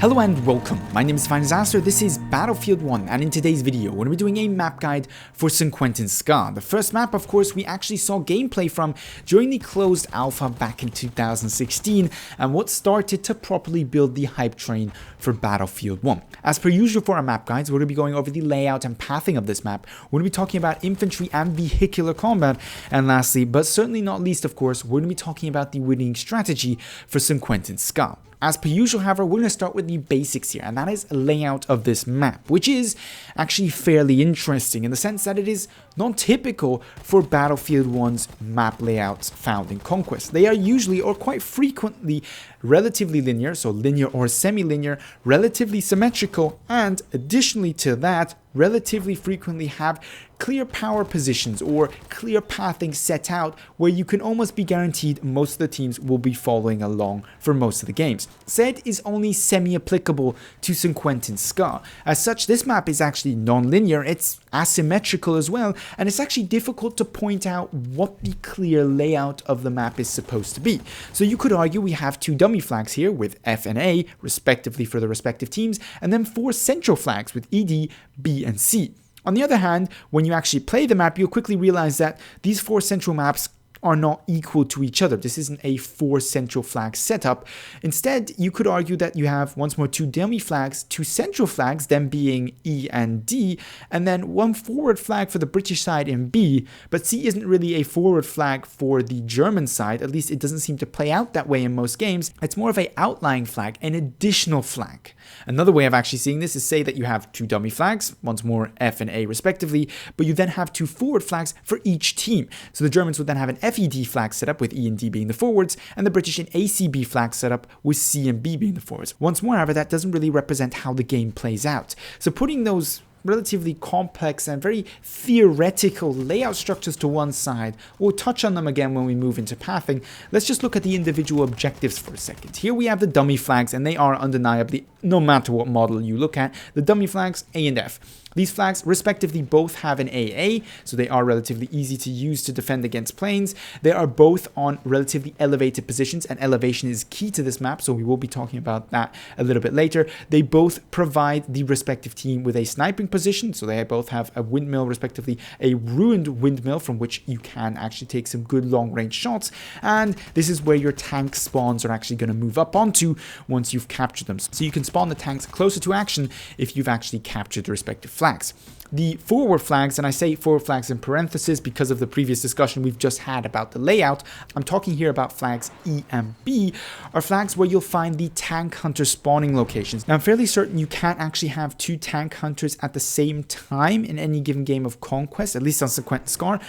Hello and welcome, my name is Disaster. This is Battlefield 1 and in today's video we're going to be doing a map guide for Quentin. The first map, of course, we actually saw gameplay from during the closed alpha back in 2016 and what started to properly build the hype train for Battlefield 1. As per usual for our map guides, we're going to be going over the layout and pathing of this map. We're going to be talking about infantry and vehicular combat, and lastly, but certainly not least, of course, we're going to be talking about the winning strategy for Quentin. As per usual, however, we're going to start with the basics here, and that is layout of this map, which is actually fairly interesting in the sense that it is non-typical for Battlefield 1's map layouts found in Conquest. They are usually, or quite frequently, relatively linear, so linear or semi-linear, relatively symmetrical, and additionally to that, relatively frequently have clear power positions or clear pathing set out where you can almost be guaranteed most of the teams will be following along for most of the games. Said is only semi-applicable to Quentin. As such, this map is actually non-linear, it's asymmetrical as well, and it's actually difficult to point out what the clear layout of the map is supposed to be. So you could argue we have two dummy flags here with F and A, respectively for the respective teams, and then four central flags with ED, B, and C. On the other hand, when you actually play the map, you'll quickly realize that these four central maps are not equal to each other. This isn't a four central flag setup. Instead, you could argue that you have once more two dummy flags, two central flags, them being E and D, and then one forward flag for the British side in B, but C isn't really a forward flag for the German side, at least it doesn't seem to play out that way in most games. It's more of an outlying flag, an additional flag. Another way of actually seeing this is say that you have two dummy flags, once more F and A respectively, but you then have two forward flags for each team. So the Germans would then have an FED flag set up with E and D being the forwards, and the British an ACB flag set up with C and B being the forwards. Once more, however, that doesn't really represent how the game plays out. So putting those relatively complex and very theoretical layout structures to one side. We'll touch on them again when we move into pathing. Let's just look at the individual objectives for a second. Here we have the dummy flags, and they are undeniably, no matter what model you look at, the dummy flags A and F. These flags respectively both have an AA, so they are relatively easy to use to defend against planes. They are both on relatively elevated positions, and elevation is key to this map, so we will be talking about that a little bit later. They both provide the respective team with a sniping position, so they both have a windmill, respectively a ruined windmill from which you can actually take some good long-range shots, and this is where your tank spawns are actually going to move up onto once you've captured them. So you can spawn the tanks closer to action if you've actually captured the respective flags. The forward flags, and I say forward flags in parentheses because of the previous discussion we've just had about the layout, I'm talking here about flags E and B, are flags where you'll find the tank hunter spawning locations. Now I'm fairly certain you can't actually have two tank hunters at the same time in any given game of Conquest, at least on Quentin,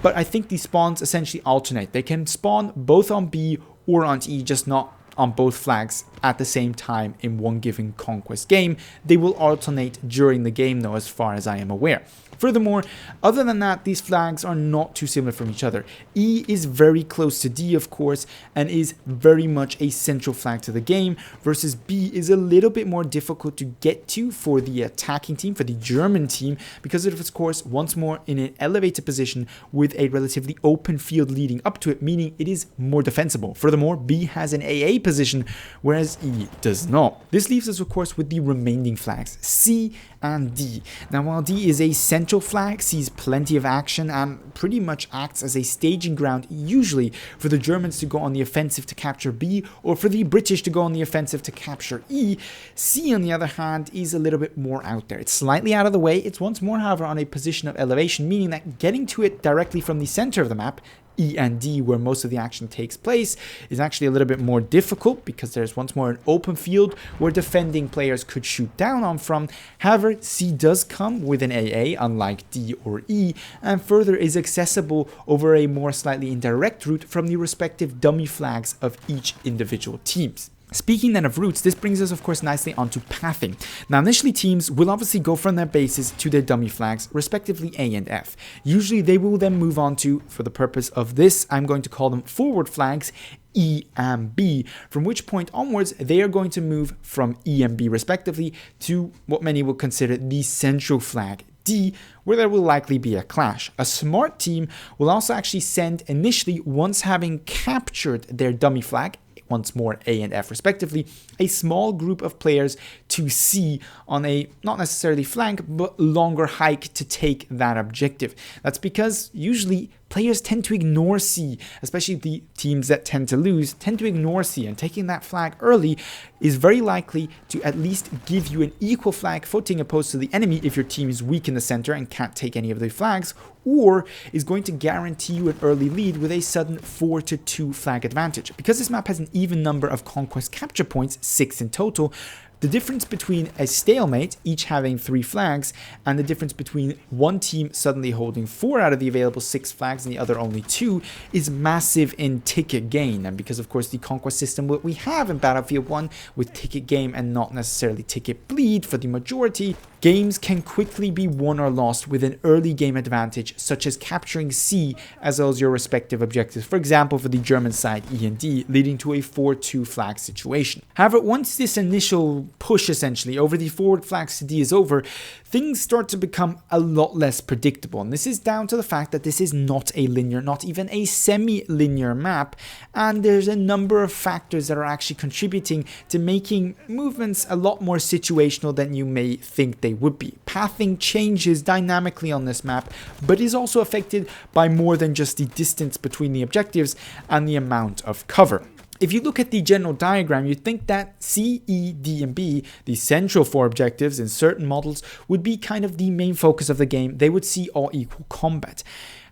but I think these spawns essentially alternate. They can spawn both on B or on E, just not on both flags at the same time in one given Conquest game. They will alternate during the game though, as far as I am aware. Furthermore, other than that, these flags are not too similar from each other. E is very close to D, of course, and is very much a central flag to the game, versus B is a little bit more difficult to get to for the attacking team, for the German team, because it is, of course, once more in an elevated position with a relatively open field leading up to it, meaning it is more defensible. Furthermore, B has an AA position, whereas E does not. This leaves us, of course, with the remaining flags, C and D. Now, while D is a central flag, sees plenty of action, and pretty much acts as a staging ground, usually for the Germans to go on the offensive to capture B, or for the British to go on the offensive to capture E, C, on the other hand, is a little bit more out there. It's slightly out of the way. It's once more, however, on a position of elevation, meaning that getting to it directly from the center of the map, E and D, where most of the action takes place, is actually a little bit more difficult because there's once more an open field where defending players could shoot down on from. However, C does come with an AA, unlike D or E, and further is accessible over a more slightly indirect route from the respective dummy flags of each individual teams. Speaking then of routes, this brings us of course nicely onto pathing. Now initially teams will obviously go from their bases to their dummy flags, respectively A and F. Usually they will then move on to, for the purpose of this, I'm going to call them forward flags, E and B, from which point onwards they are going to move from E and B respectively to what many will consider the central flag, D, where there will likely be a clash. A smart team will also actually send initially, once having captured their dummy flag, once more A and F respectively, a small group of players to C on a not necessarily flank but longer hike to take that objective. That's because usually players tend to ignore C, especially the teams that tend to lose tend to ignore C, and taking that flag early is very likely to at least give you an equal flag footing opposed to the enemy if your team is weak in the center and can't take any of the flags, or is going to guarantee you an early lead with a sudden 4-2 flag advantage. Because this map has an even number of conquest capture points, 6 in total, the difference between a stalemate, each having 3 flags, and the difference between one team suddenly holding 4 out of the available 6 flags and the other only 2 is massive in ticket gain. And because of course the conquest system what we have in Battlefield 1 with ticket gain and not necessarily ticket bleed for the majority, games can quickly be won or lost with an early game advantage, such as capturing C as well as your respective objectives. For example, for the German side, E and D, leading to a 4-2 flag situation. However, once this initial push essentially over the forward flags to D is over, things start to become a lot less predictable. And this is down to the fact that this is not a linear, not even a semi-linear map, and there's a number of factors that are actually contributing to making movements a lot more situational than you may think they would be. Pathing changes dynamically on this map, but is also affected by more than just the distance between the objectives and the amount of cover. If you look at the general diagram, you'd think that C, E, D, and B, the central 4 objectives in certain models, would be kind of the main focus of the game. They would see all equal combat.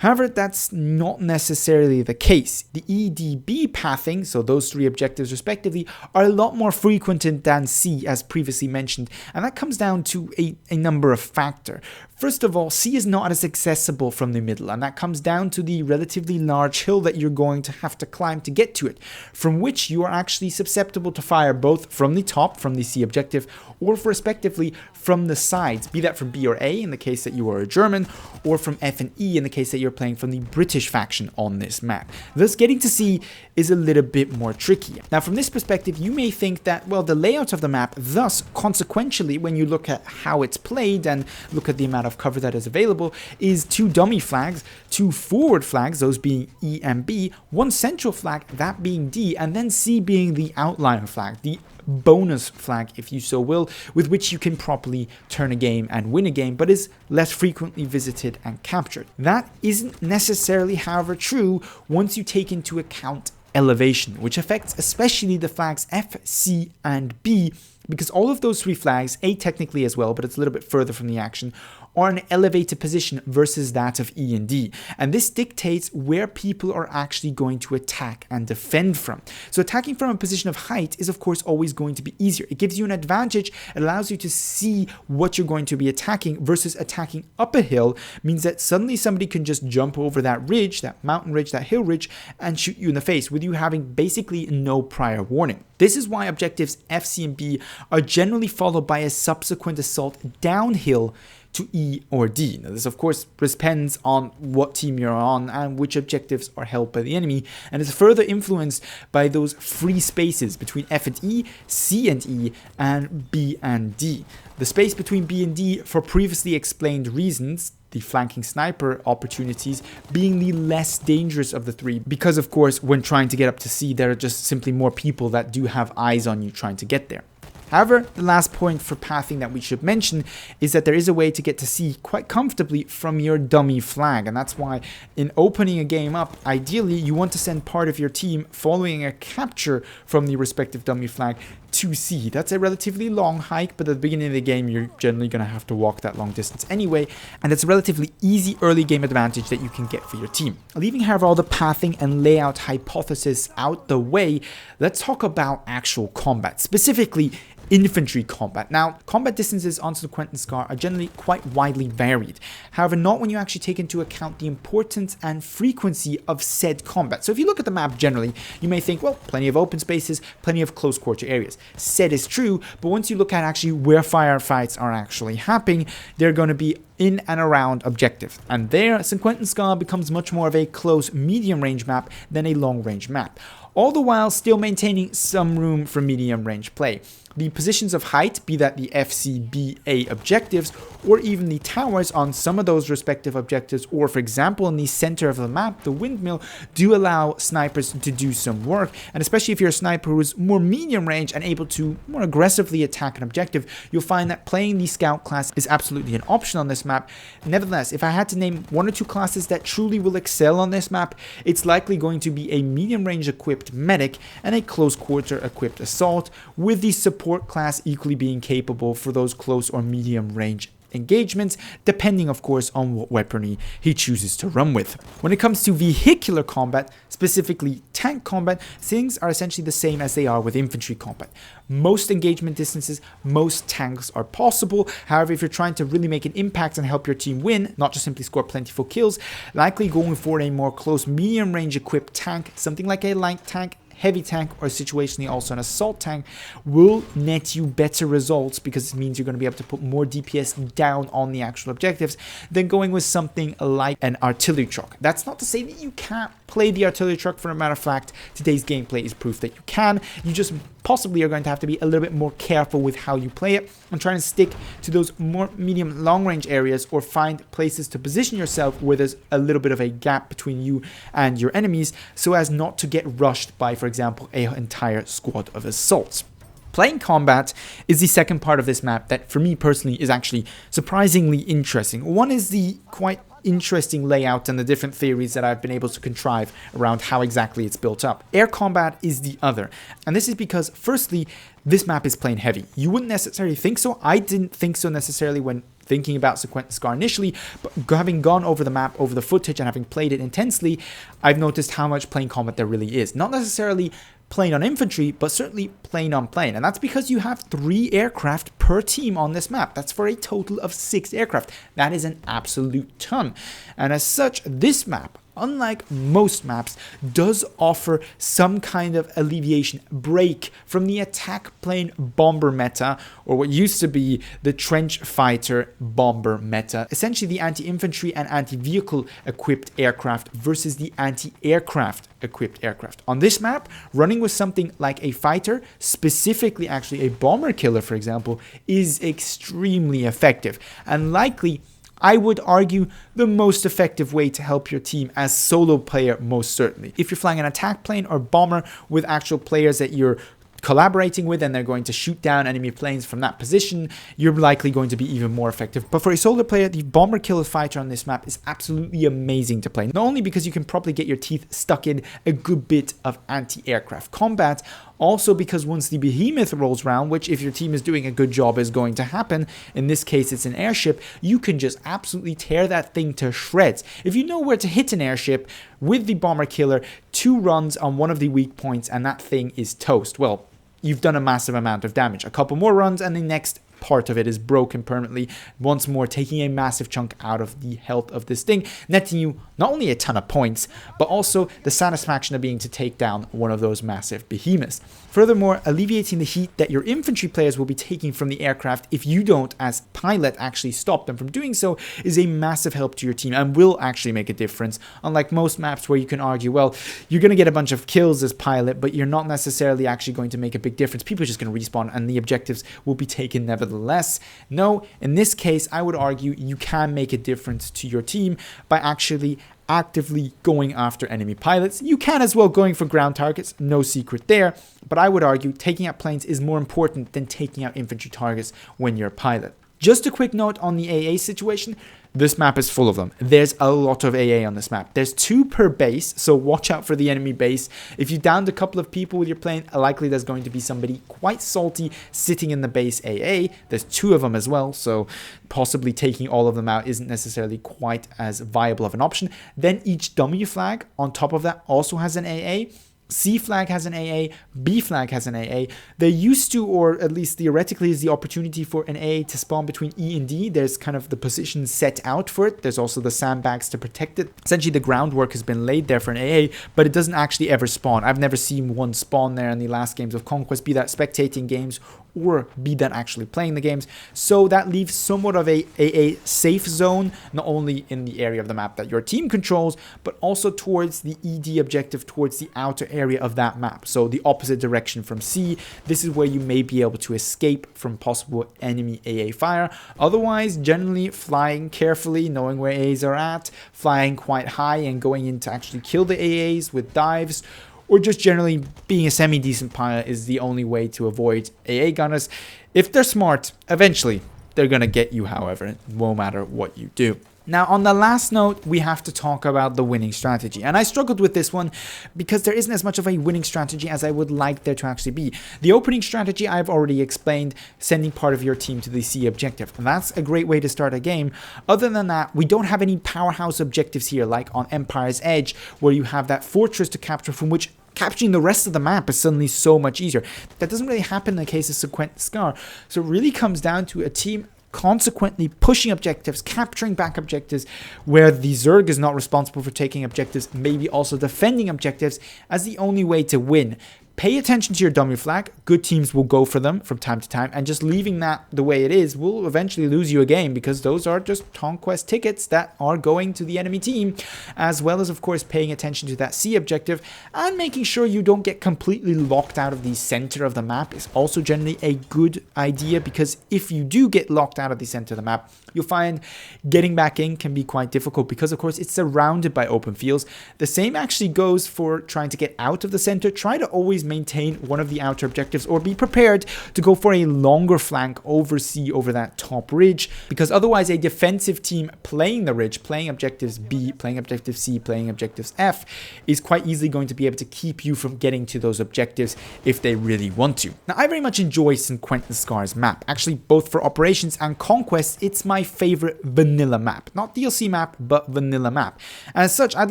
However, that's not necessarily the case. The E, D, B pathing, so those 3 objectives respectively, are a lot more frequent than C as previously mentioned, and that comes down to a number of factors. First of all, C is not as accessible from the middle, and that comes down to the relatively large hill that you're going to have to climb to get to it, from which you are actually susceptible to fire both from the top, from the C objective, or respectively from the sides, be that from B or A in the case that you are a German, or from F and E in the case that you're playing from the British faction on this map. Thus, getting to C is a little bit more tricky. Now, from this perspective, you may think that, well, the layout of the map, thus, consequentially, when you look at how it's played and look at the amount of cover that is available, is 2 dummy flags, 2 forward flags, those being E and B, 1 central flag, that being D, and then C being the outlier flag, the bonus flag, if you so will, with which you can properly turn a game and win a game, but is less frequently visited and captured. That isn't necessarily, however, true once you take into account elevation, which affects especially the flags F, C, and B, because all of those 3 flags, A technically as well, but it's a little bit further from the action, are an elevated position versus that of E and D. And this dictates where people are actually going to attack and defend from. So attacking from a position of height is of course always going to be easier. It gives you an advantage. It allows you to see what you're going to be attacking versus attacking up a hill means that suddenly somebody can just jump over that ridge, that mountain ridge, that hill ridge, and shoot you in the face with you having basically no prior warning. This is why objectives F, C, and B are generally followed by a subsequent assault downhill to E or D. Now, this of course depends on what team you're on and which objectives are held by the enemy, and is further influenced by those free spaces between F and E, C and E, and B and D. The space between B and D, for previously explained reasons, the flanking sniper opportunities being the less dangerous of the 3, because of course when trying to get up to C, there are just simply more people that do have eyes on you trying to get there. However, the last point for pathing that we should mention is that there is a way to get to C quite comfortably from your dummy flag, and that's why in opening a game up, ideally you want to send part of your team following a capture from the respective dummy flag to C. That's a relatively long hike, but at the beginning of the game you're generally going to have to walk that long distance anyway, and it's a relatively easy early game advantage that you can get for your team. Leaving, however, all the pathing and layout hypothesis out the way, let's talk about actual combat, specifically infantry combat. Now, combat distances onto the Quentin Scar are generally quite widely varied. However, not when you actually take into account the importance and frequency of said combat. So if you look at the map generally, you may think, well, plenty of open spaces, plenty of close quarter areas. Said is true, but once you look at actually where firefights are actually happening, they're going to be in and around objectives. And there, St. Quentin Scar becomes much more of a close medium range map than a long range map, all the while still maintaining some room for medium range play. The positions of height, be that the FCBA objectives or even the towers on some of those respective objectives, or for example in the center of the map, the windmill, do allow snipers to do some work. And especially if you're a sniper who is more medium range and able to more aggressively attack an objective, you'll find that playing the scout class is absolutely an option on this map. Nevertheless, if I had to name one or two classes that truly will excel on this map, it's likely going to be a medium range equipped medic and a close quarter equipped assault, with the support class equally being capable for those close or medium range engagements, depending of course on what weaponry he chooses to run with. When it comes to vehicular combat, specifically tank combat, things are essentially the same as they are with infantry combat. Most engagement distances, most tanks are possible. However, if you're trying to really make an impact and help your team win, not just simply score plentiful kills, likely going for a more close medium range equipped tank, something like a light tank, heavy tank, or situationally also an assault tank, will net you better results, because it means you're going to be able to put more DPS down on the actual objectives than going with something like an artillery truck. That's not to say that you can't play the artillery truck. For a matter of fact, today's gameplay is proof that you can. You just possibly are going to have to be a little bit more careful with how you play it and try and stick to those more medium long range areas, or find places to position yourself where there's a little bit of a gap between you and your enemies, so as not to get rushed by, for example, an entire squad of assaults. Playing combat is the second part of this map that for me personally is actually surprisingly interesting. One is the quite interesting layout and the different theories that I've been able to contrive around how exactly it's built up. Air combat is the other, and this is because firstly, this map is plane heavy. You wouldn't necessarily think so. I didn't think so necessarily when thinking about St. Quentin Scar initially, but having gone over the map, over the footage, and having played it intensely, I've noticed how much plane combat there really is. Not necessarily plane on infantry, but certainly plane on plane. And that's because you have 3 aircraft per team on this map. That's for a total of 6 aircraft. That is an absolute ton. And as such, this map, unlike most maps, does offer some kind of alleviation, break from the attack plane bomber meta, or what used to be the trench fighter bomber meta. Essentially the anti-infantry and anti-vehicle equipped aircraft versus the anti-aircraft equipped aircraft. On this map, running with something like a fighter, specifically actually a bomber killer for example, is extremely effective, and likely, I would argue, the most effective way to help your team as solo player, most certainly. If you're flying an attack plane or bomber with actual players that you're collaborating with and they're going to shoot down enemy planes from that position, you're likely going to be even more effective. But for a solo player, the bomber killer fighter on this map is absolutely amazing to play. Not only because you can probably get your teeth stuck in a good bit of anti-aircraft combat, also because once the behemoth rolls around, which if your team is doing a good job is going to happen, in this case it's an airship, you can just absolutely tear that thing to shreds. If you know where to hit an airship with the bomber killer, 2 runs on one of the weak points and that thing is toast. Well, you've done a massive amount of damage. A couple more runs and the next part of it is broken permanently, once more taking a massive chunk out of the health of this thing, netting you not only a ton of points, but also the satisfaction of being to take down one of those massive behemoths. Furthermore, alleviating the heat that your infantry players will be taking from the aircraft if you don't, as pilot, actually stop them from doing so, is a massive help to your team and will actually make a difference. Unlike most maps where you can argue, well, you're going to get a bunch of kills as pilot, but you're not necessarily actually going to make a big difference. People are just going to respawn and the objectives will be taken nevertheless. No, in this case, I would argue you can make a difference to your team by actually actively going after enemy pilots. You can as well going for ground targets, no secret there, but I would argue taking out planes is more important than taking out infantry targets when you're a pilot. Just a quick note on the AA situation. This map is full of them. There's a lot of AA on this map. There's 2 per base, so watch out for the enemy base. If you downed a couple of people with your plane, likely there's going to be somebody quite salty sitting in the base AA. There's 2 of them as well, so possibly taking all of them out isn't necessarily quite as viable of an option. Then each W flag on top of that also has an AA. C flag has an AA, B flag has an AA. There used to, or at least theoretically, is the opportunity for an AA to spawn between E and D. There's kind of the position set out for it. There's also the sandbags to protect it. Essentially, the groundwork has been laid there for an AA, but it doesn't actually ever spawn. I've never seen one spawn there in the last games of Conquest, be that spectating games or be that actually playing the games. So that leaves somewhat of a safe zone, not only in the area of the map that your team controls, but also towards the ED objective, towards the outer area of that map. So the opposite direction from C. This is where you may be able to escape from possible enemy AA fire. Otherwise, generally flying carefully, knowing where AAs are at, flying quite high and going in to actually kill the AAs with dives, or just generally being a semi-decent pilot is the only way to avoid AA gunners. If they're smart, eventually they're gonna get you, however, it won't matter what you do. Now, on the last note, we have to talk about the winning strategy. And I struggled with this one because there isn't as much of a winning strategy as I would like there to actually be. The opening strategy I've already explained, sending part of your team to the C objective. That's a great way to start a game. Other than that, we don't have any powerhouse objectives here like on Empire's Edge, where you have that fortress to capture from which capturing the rest of the map is suddenly so much easier. That doesn't really happen in the case of Quentin Scar. So it really comes down to a team consequently pushing objectives, capturing back objectives where the Zerg is not responsible for taking objectives, maybe also defending objectives as the only way to win. Pay attention to your dummy flag. Good teams will go for them from time to time, and just leaving that the way it is will eventually lose you a game because those are just conquest tickets that are going to the enemy team, as well as, of course, paying attention to that C objective and making sure you don't get completely locked out of the center of the map is also generally a good idea, because if you do get locked out of the center of the map, you'll find getting back in can be quite difficult because, of course, it's surrounded by open fields. The same actually goes for trying to get out of the center. Try to always maintain one of the outer objectives, or be prepared to go for a longer flank over C, over that top ridge, because otherwise a defensive team playing the ridge, playing objectives B, playing objective C, playing objectives F, is quite easily going to be able to keep you from getting to those objectives if they really want to. Now, I very much enjoy St. Quentin Scar's map. Actually, both for operations and conquest, it's my favorite vanilla map. Not DLC map, but vanilla map. As such, I'd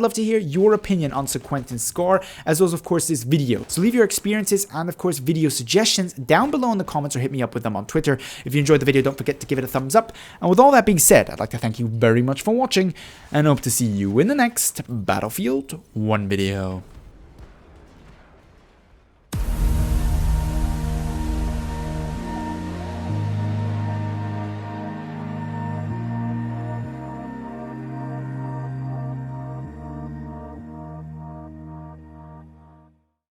love to hear your opinion on St. Quentin Scar, as well as, of course, this video. So leave your experiences and, of course, video suggestions down below in the comments, or hit me up with them on Twitter. If you enjoyed the video, don't forget to give it a thumbs up. And with all that being said, I'd like to thank you very much for watching, and hope to see you in the next Battlefield 1 video.